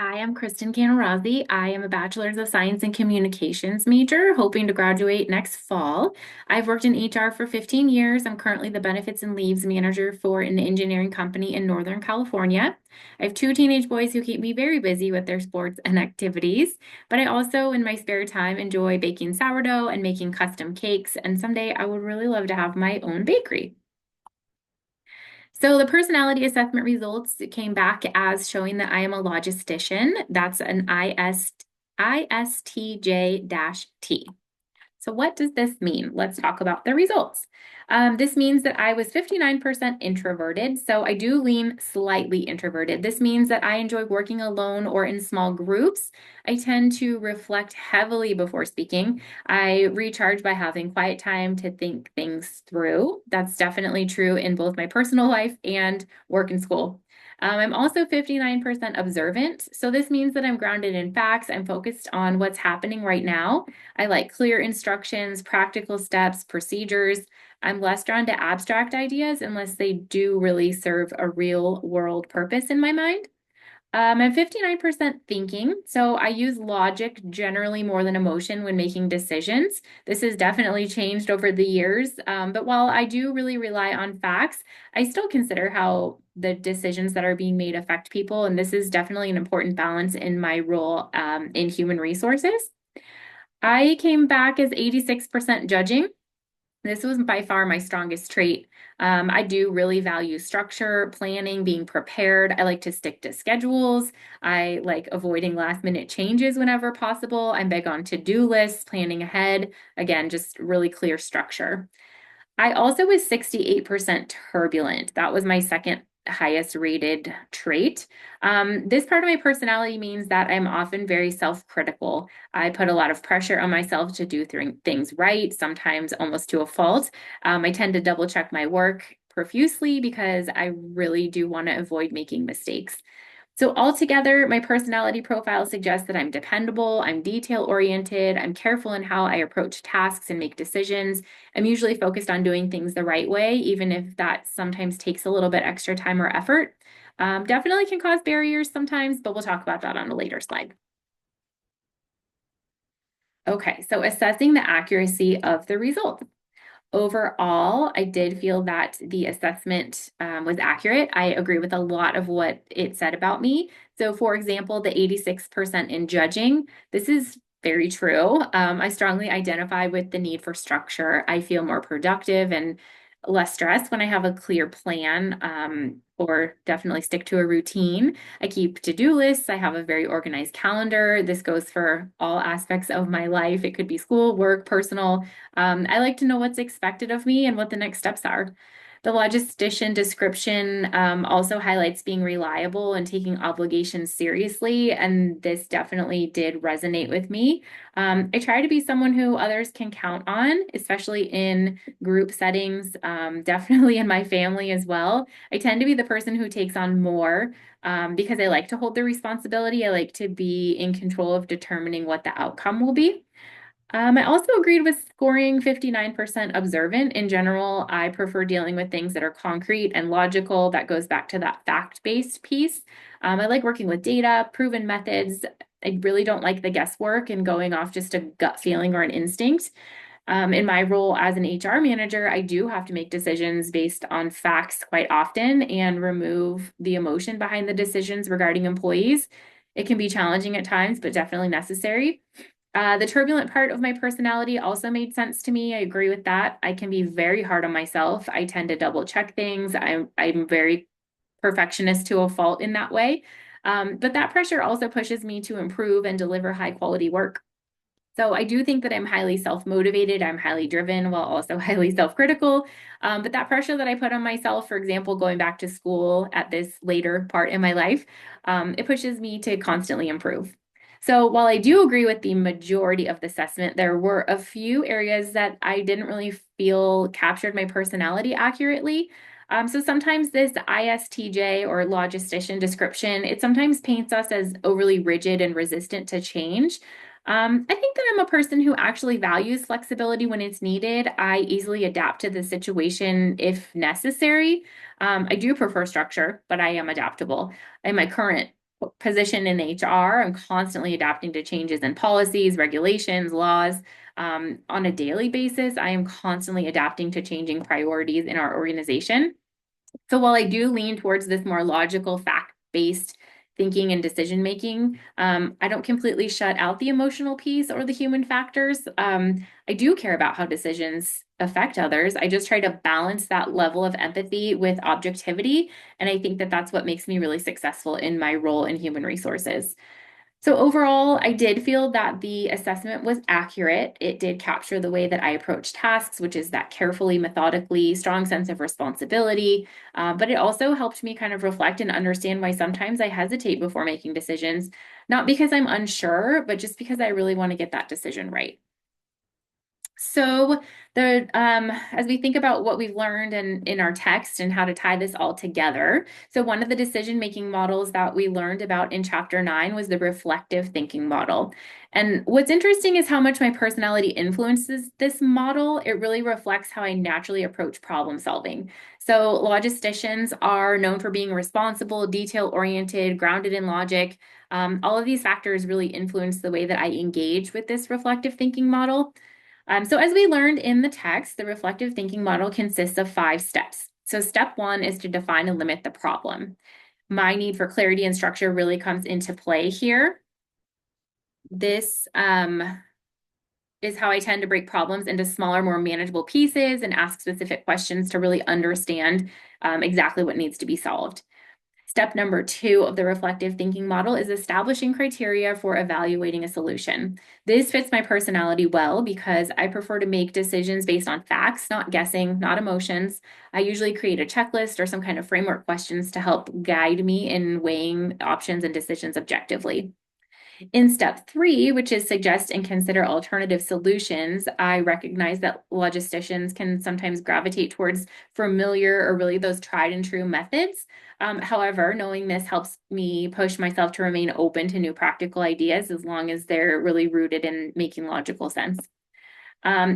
Hi, I'm Kristen Cannarozzi. I am a Bachelor's of Science in Communications major, hoping to graduate next fall. I've worked in HR for 15 years. I'm currently the benefits and leaves manager for an engineering company in Northern California. I have two teenage boys who keep me very busy with their sports and activities, but I also, in my spare time, enjoy baking sourdough and making custom cakes, and someday I would really love to have my own bakery. So the personality assessment results came back as showing that I am a logistician. That's an ISTJ-T. So what does this mean? Let's talk about the results. This means that I was 59% introverted, so I do lean slightly introverted. This means that I enjoy working alone or in small groups. I tend to reflect heavily before speaking. I recharge by having quiet time to think things through. That's definitely true in both my personal life and work and school. I'm also 59% observant, so this means that I'm grounded in facts. I'm focused on what's happening right now. I like clear instructions, practical steps, procedures. I'm less drawn to abstract ideas unless they do really serve a real world purpose in my mind. I'm 59% thinking, so I use logic generally more than emotion when making decisions. This has definitely changed over the years, but while I do really rely on facts, I still consider how the decisions that are being made affect people, and this is definitely an important balance in my role in human resources. I came back as 86% judging. This was by far my strongest trait. I do really value structure, planning, being prepared. I like to stick to schedules. I like avoiding last minute changes whenever possible. I'm big on to-do lists, planning ahead. Again, just really clear structure. I also was 68% turbulent. That was my second highest rated trait. This part of my personality means that I'm often very self-critical. I put a lot of pressure on myself to do things right, sometimes almost to a fault. I tend to double check my work profusely because I really do want to avoid making mistakes. So altogether, my personality profile suggests that I'm dependable, I'm detail-oriented, I'm careful in how I approach tasks and make decisions. I'm usually focused on doing things the right way, even if that sometimes takes a little bit extra time or effort. Definitely can cause barriers sometimes, but we'll talk about that on a later slide. Okay, so assessing the accuracy of the results. Overall, I did feel that the assessment was accurate. I agree with a lot of what it said about me. So, for example, the 86% in judging, this is very true. I strongly identify with the need for structure. I feel more productive and less stressed when I have a clear plan, or definitely stick to a routine. I keep to-do lists. I have a very organized calendar. This goes for all aspects of my life. It could be school, work, personal. I like to know what's expected of me and what the next steps are. The logistician description also highlights being reliable and taking obligations seriously, and this definitely did resonate with me. I try to be someone who others can count on, especially in group settings, definitely in my family as well. I tend to be the person who takes on more because I like to hold the responsibility. I like to be in control of determining what the outcome will be. I also agreed with scoring 59% observant. In general, I prefer dealing with things that are concrete and logical. That goes back to that fact-based piece. I like working with data, proven methods. I really don't like the guesswork and going off just a gut feeling or an instinct. In my role as an HR manager, I do have to make decisions based on facts quite often and remove the emotion behind the decisions regarding employees. It can be challenging at times, but definitely necessary. The turbulent part of my personality also made sense to me. I agree with that. I can be very hard on myself. I tend to double check things. I'm very perfectionist to a fault in that way. But that pressure also pushes me to improve and deliver high quality work. So I do think that I'm highly self-motivated. I'm highly driven while also highly self-critical. But that pressure that I put on myself, for example, going back to school at this later part in my life, it pushes me to constantly improve. So while I do agree with the majority of the assessment, there were a few areas that I didn't really feel captured my personality accurately. So sometimes this ISTJ or logistician description, it sometimes paints us as overly rigid and resistant to change. I think that I'm a person who actually values flexibility when it's needed. I easily adapt to the situation if necessary. I do prefer structure, but I am adaptable in my current position in HR, I'm constantly adapting to changes in policies, regulations, laws. On a daily basis, I am constantly adapting to changing priorities in our organization. So while I do lean towards this more logical, fact-based thinking and decision making, I don't completely shut out the emotional piece or the human factors. I do care about how decisions affect others. I just try to balance that level of empathy with objectivity. And I think that that's what makes me really successful in my role in human resources. So overall, I did feel that the assessment was accurate. It did capture the way that I approach tasks, which is that carefully, methodically, strong sense of responsibility. But it also helped me kind of reflect and understand why sometimes I hesitate before making decisions, not because I'm unsure, but just because I really want to get that decision right. So as we think about what we've learned in our text and how to tie this all together, so one of the decision-making models that we learned about in chapter 9 was the reflective thinking model. And what's interesting is how much my personality influences this model. It really reflects how I naturally approach problem solving. So logisticians are known for being responsible, detail-oriented, grounded in logic. All of these factors really influence the way that I engage with this reflective thinking model. So as we learned in the text, the reflective thinking model consists of 5 steps. So step 1 is to define and limit the problem. My need for clarity and structure really comes into play here. This is how I tend to break problems into smaller, more manageable pieces and ask specific questions to really understand exactly what needs to be solved. Step number 2 of the reflective thinking model is establishing criteria for evaluating a solution. This fits my personality well because I prefer to make decisions based on facts, not guessing, not emotions. I usually create a checklist or some kind of framework questions to help guide me in weighing options and decisions objectively. In step 3, which is suggest and consider alternative solutions, I recognize that logisticians can sometimes gravitate towards familiar or really those tried and true methods. However, knowing this helps me push myself to remain open to new practical ideas as long as they're really rooted in making logical sense.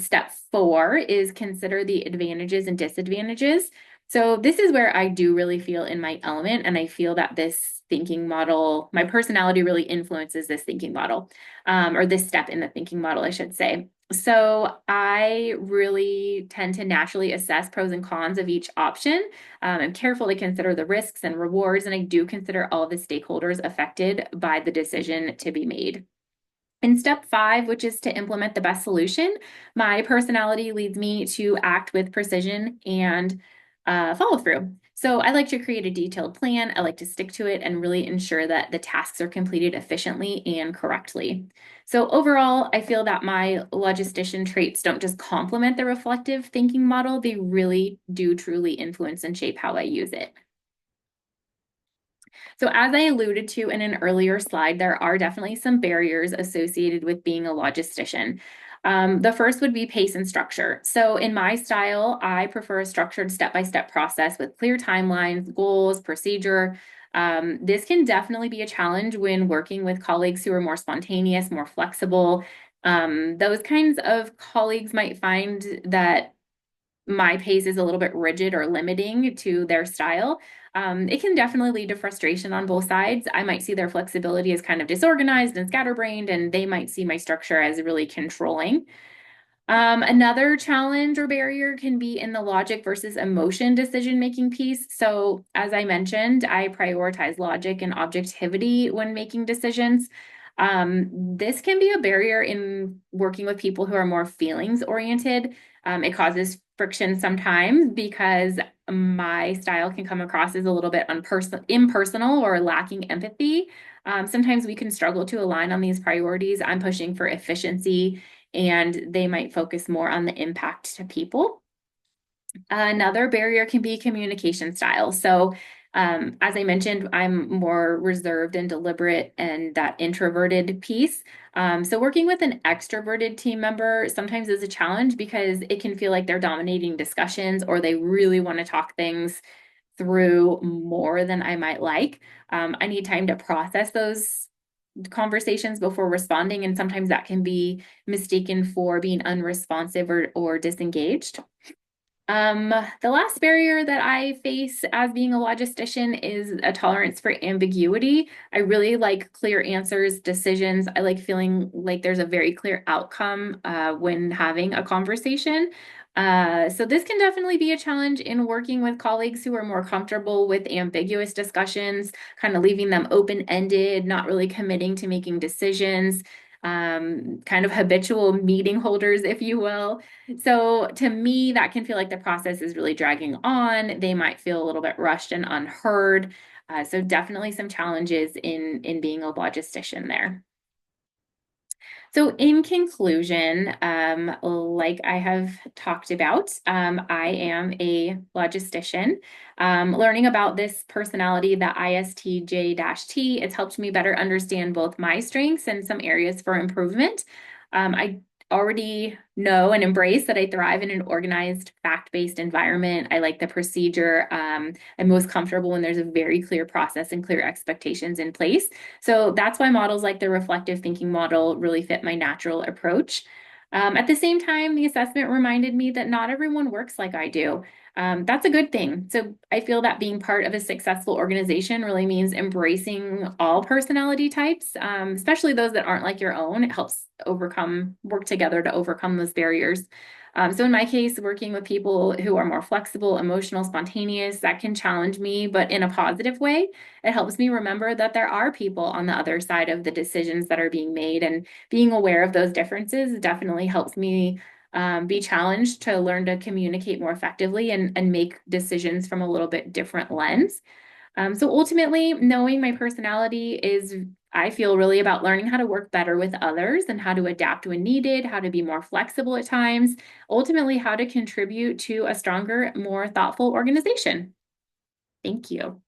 Step 4 is consider the advantages and disadvantages. So this is where I do really feel in my element, and I feel that this thinking model, my personality really influences this thinking model, or this step in the thinking model, I should say. So I really tend to naturally assess pros and cons of each option. I'm careful to consider the risks and rewards, and I do consider all the stakeholders affected by the decision to be made. In step 5, which is to implement the best solution, my personality leads me to act with precision and follow through. So I like to create a detailed plan. I like to stick to it and really ensure that the tasks are completed efficiently and correctly. So overall, I feel that my logistician traits don't just complement the reflective thinking model, they really do truly influence and shape how I use it. So as I alluded to in an earlier slide, there are definitely some barriers associated with being a logistician. The first would be pace and structure. So in my style, I prefer a structured step-by-step process with clear timelines, goals, procedure. This can definitely be a challenge when working with colleagues who are more spontaneous, more flexible. Those kinds of colleagues might find that my pace is a little bit rigid or limiting to their style. It can definitely lead to frustration on both sides. I might see their flexibility as kind of disorganized and scatterbrained, and they might see my structure as really controlling. Another challenge or barrier can be in the logic versus emotion decision-making piece. So as I mentioned, I prioritize logic and objectivity when making decisions. This can be a barrier in working with people who are more feelings oriented. It causes friction sometimes because my style can come across as a little bit impersonal or lacking empathy. Sometimes we can struggle to align on these priorities. I'm pushing for efficiency and they might focus more on the impact to people. Another barrier can be communication style. So, as I mentioned, I'm more reserved and deliberate and that introverted piece. So working with an extroverted team member sometimes is a challenge because it can feel like they're dominating discussions or they really want to talk things through more than I might like. I need time to process those conversations before responding, and sometimes that can be mistaken for being unresponsive or disengaged. Um, the last barrier that I face as being a logistician is a tolerance for ambiguity. I really like clear answers, decisions. I like feeling like there's a very clear outcome when having a conversation. So this can definitely be a challenge in working with colleagues who are more comfortable with ambiguous discussions, kind of leaving them open-ended, not really committing to making decisions, kind of habitual meeting holders, if you will. So to me, that can feel like the process is really dragging on. They might feel a little bit rushed and unheard. So definitely some challenges in being a logistician there. So, in conclusion, like I have talked about, I am a logistician. Learning about this personality, the ISTJ-T, it's helped me better understand both my strengths and some areas for improvement. I already know and embrace that I thrive in an organized, fact-based environment. I like the procedure. I'm most comfortable when there's a very clear process and clear expectations in place. So that's why models like the reflective thinking model really fit my natural approach. At the same time, the assessment reminded me that not everyone works like I do. That's a good thing. So I feel that being part of a successful organization really means embracing all personality types, especially those that aren't like your own. It helps work together to overcome those barriers. So in my case, working with people who are more flexible, emotional, spontaneous, that can challenge me, but in a positive way. It helps me remember that there are people on the other side of the decisions that are being made, and being aware of those differences definitely helps me be challenged to learn to communicate more effectively and make decisions from a little bit different lens. So ultimately, knowing my personality is, I feel really about learning how to work better with others and how to adapt when needed, how to be more flexible at times, ultimately, how to contribute to a stronger, more thoughtful organization. Thank you.